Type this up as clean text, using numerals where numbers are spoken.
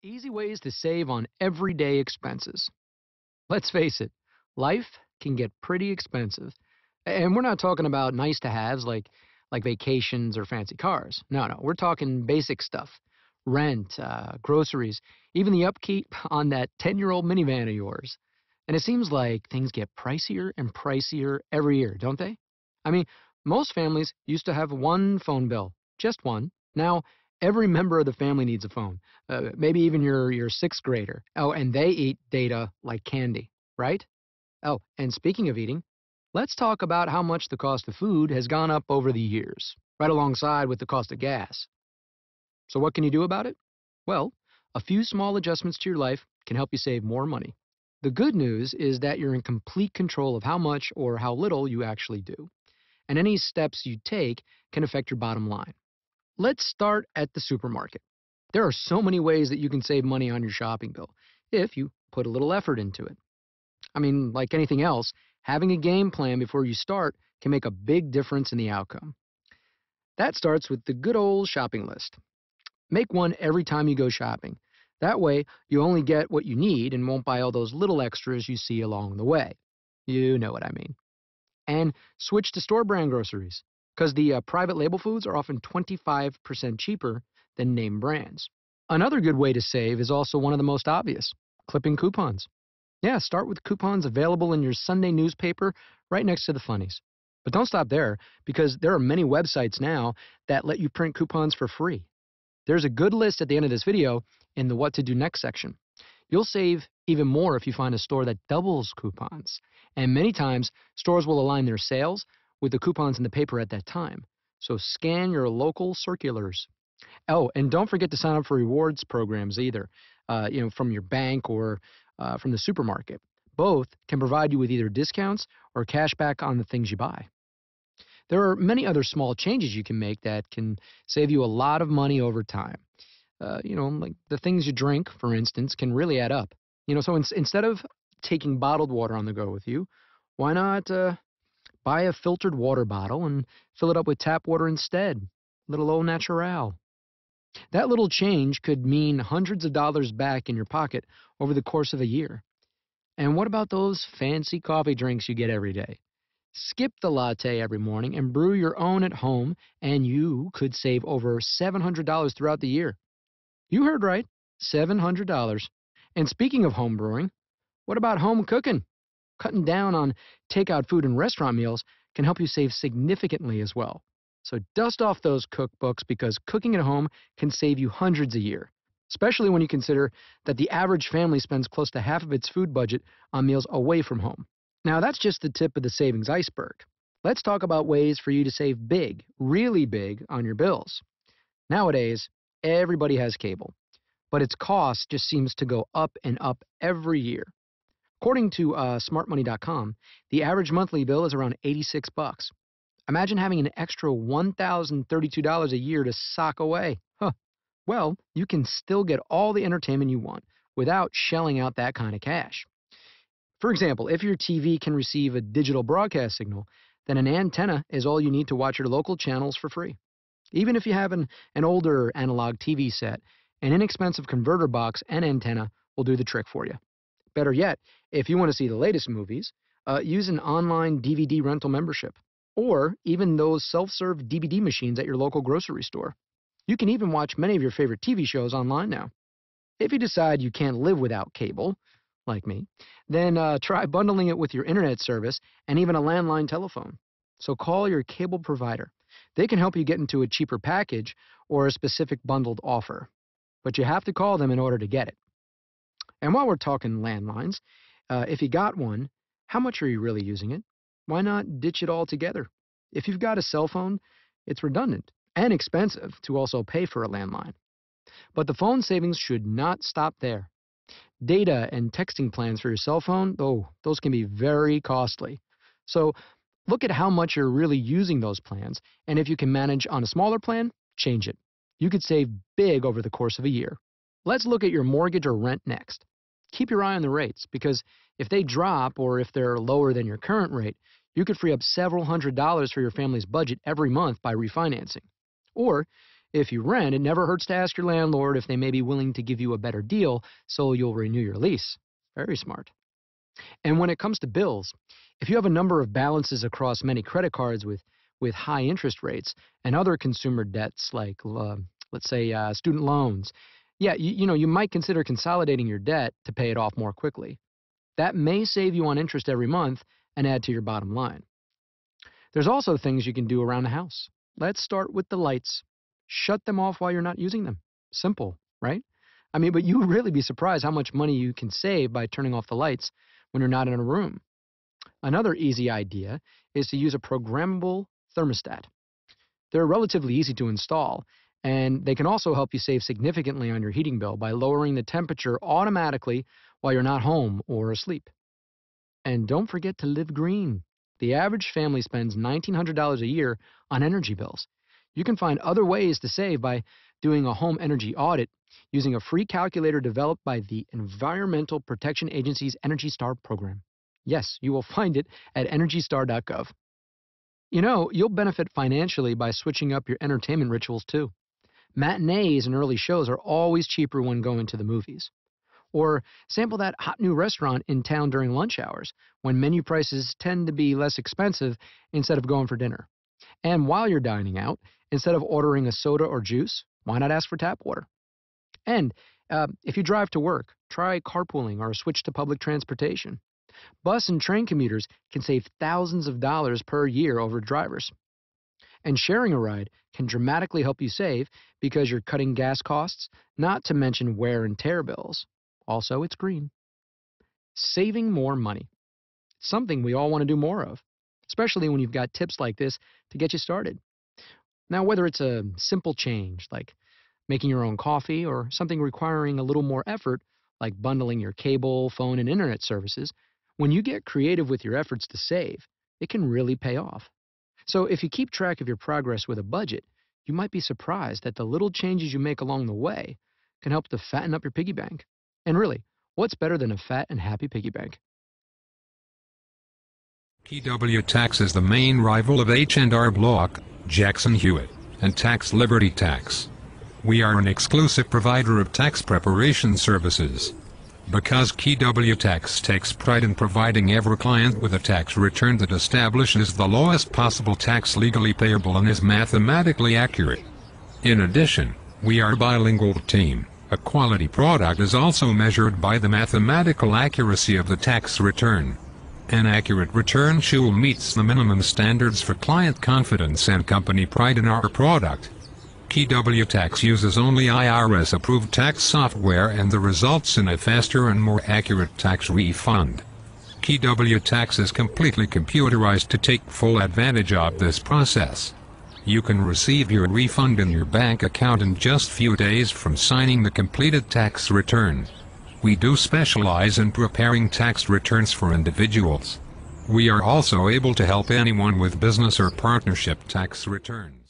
Easy ways to save on everyday expenses. Let's face it, life can get pretty expensive. And we're not talking about nice to haves like vacations or fancy cars. No, we're talking basic stuff. Rent, groceries, even the upkeep on that 10-year-old minivan of yours. And it seems like things get pricier and pricier every year, don't they? I mean, most families used to have one phone bill, just one. Now, every member of the family needs a phone. Maybe even your sixth grader. Oh, and they eat data like candy, right? Oh, and speaking of eating, let's talk about how much the cost of food has gone up over the years, right alongside with the cost of gas. So, what can you do about it? Well, a few small adjustments to your life can help you save more money. The good news is that you're in complete control of how much or how little you actually do, and any steps you take can affect your bottom line. Let's start at the supermarket. There are so many ways that you can save money on your shopping bill if you put a little effort into it. I mean, like anything else, having a game plan before you start can make a big difference in the outcome. That starts with the good old shopping list. Make one every time you go shopping. That way, you only get what you need and won't buy all those little extras you see along the way. You know what I mean. And switch to store brand groceries because the private label foods are often 25% cheaper than name brands. Another good way to save is also one of the most obvious, clipping coupons. Yeah, start with coupons available in your Sunday newspaper right next to the funnies. But don't stop there because there are many websites now that let you print coupons for free. There's a good list at the end of this video in the What to Do Next section. You'll save even more if you find a store that doubles coupons. And many times, stores will align their sales with the coupons in the paper at that time. So scan your local circulars. Oh, and don't forget to sign up for rewards programs either, from your bank or from the supermarket. Both can provide you with either discounts or cash back on the things you buy. There are many other small changes you can make that can save you a lot of money over time. Like the things you drink, for instance, can really add up. So instead of taking bottled water on the go with you, why not buy a filtered water bottle and fill it up with tap water instead? Little au naturel. That little change could mean hundreds of dollars back in your pocket over the course of a year. And what about those fancy coffee drinks you get every day? Skip the latte every morning and brew your own at home, and you could save over $700 throughout the year. You heard right, $700. And speaking of home brewing, what about home cooking? Cutting down on takeout food and restaurant meals can help you save significantly as well. So dust off those cookbooks because cooking at home can save you hundreds a year, especially when you consider that the average family spends close to half of its food budget on meals away from home. Now, that's just the tip of the savings iceberg. Let's talk about ways for you to save big, really big, on your bills. Nowadays, everybody has cable, but its cost just seems to go up and up every year. According to smartmoney.com, the average monthly bill is around 86 bucks. Imagine having an extra $1,032 a year to sock away. Huh. Well, you can still get all the entertainment you want without shelling out that kind of cash. For example, if your TV can receive a digital broadcast signal, then an antenna is all you need to watch your local channels for free. Even if you have an older analog TV set, an inexpensive converter box and antenna will do the trick for you. Better yet, if you want to see the latest movies, use an online DVD rental membership, or even those self-serve DVD machines at your local grocery store. You can even watch many of your favorite TV shows online now. If you decide you can't live without cable, like me, then try bundling it with your internet service and even a landline telephone. So call your cable provider. They can help you get into a cheaper package or a specific bundled offer. But you have to call them in order to get it. And while we're talking landlines, if you got one, how much are you really using it? Why not ditch it altogether? If you've got a cell phone, it's redundant and expensive to also pay for a landline. But the phone savings should not stop there. Data and texting plans for your cell phone, oh, those can be very costly. So look at how much you're really using those plans, and if you can manage on a smaller plan, change it. You could save big over the course of a year. Let's look at your mortgage or rent next. Keep your eye on the rates, because if they drop or if they're lower than your current rate, you could free up several $100s for your family's budget every month by refinancing. Or If you rent, it never hurts to ask your landlord if they may be willing to give you a better deal so you'll renew your lease. Very smart. And when it comes to bills, if you have a number of balances across many credit cards with high interest rates and other consumer debts like, let's say, student loans, yeah, you might consider consolidating your debt to pay it off more quickly. That may save you on interest every month and add to your bottom line. There's also things you can do around the house. Let's start with the lights. Shut them off while you're not using them. Simple, right? I mean, but you would really be surprised how much money you can save by turning off the lights when you're not in a room. Another easy idea is to use a programmable thermostat. They're relatively easy to install, and they can also help you save significantly on your heating bill by lowering the temperature automatically while you're not home or asleep. And don't forget to live green. The average family spends $1,900 a year on energy bills. You can find other ways to save by doing a home energy audit using a free calculator developed by the Environmental Protection Agency's Energy Star program. Yes, you will find it at EnergyStar.gov. You'll benefit financially by switching up your entertainment rituals too. Matinees and early shows are always cheaper when going to the movies. Or sample that hot new restaurant in town during lunch hours when menu prices tend to be less expensive instead of going for dinner. And while you're dining out, instead of ordering a soda or juice, why not ask for tap water? And if you drive to work, try carpooling or switch to public transportation. Bus and train commuters can save thousands of dollars per year over drivers. And sharing a ride can dramatically help you save because you're cutting gas costs, not to mention wear and tear bills. Also, it's green. Saving more money. It's something we all want to do more of, especially when you've got tips like this to get you started. Now, whether it's a simple change like making your own coffee or something requiring a little more effort like bundling your cable, phone, and internet services, when you get creative with your efforts to save, it can really pay off. So if you keep track of your progress with a budget, you might be surprised that the little changes you make along the way can help to fatten up your piggy bank. And really, what's better than a fat and happy piggy bank? KW Tax is the main rival of H&R Block, Jackson Hewitt, and Tax Liberty Tax. We are an exclusive provider of tax preparation services. Because KW Tax takes pride in providing every client with a tax return that establishes the lowest possible tax legally payable and is mathematically accurate. In addition, we are a bilingual team. A quality product is also measured by the mathematical accuracy of the tax return. An accurate return should meets the minimum standards for client confidence and company pride in our product. KW Tax uses only IRS-approved tax software and the results in a faster and more accurate tax refund. KW Tax is completely computerized to take full advantage of this process. You can receive your refund in your bank account in just few days from signing the completed tax return. We do specialize in preparing tax returns for individuals. We are also able to help anyone with business or partnership tax return.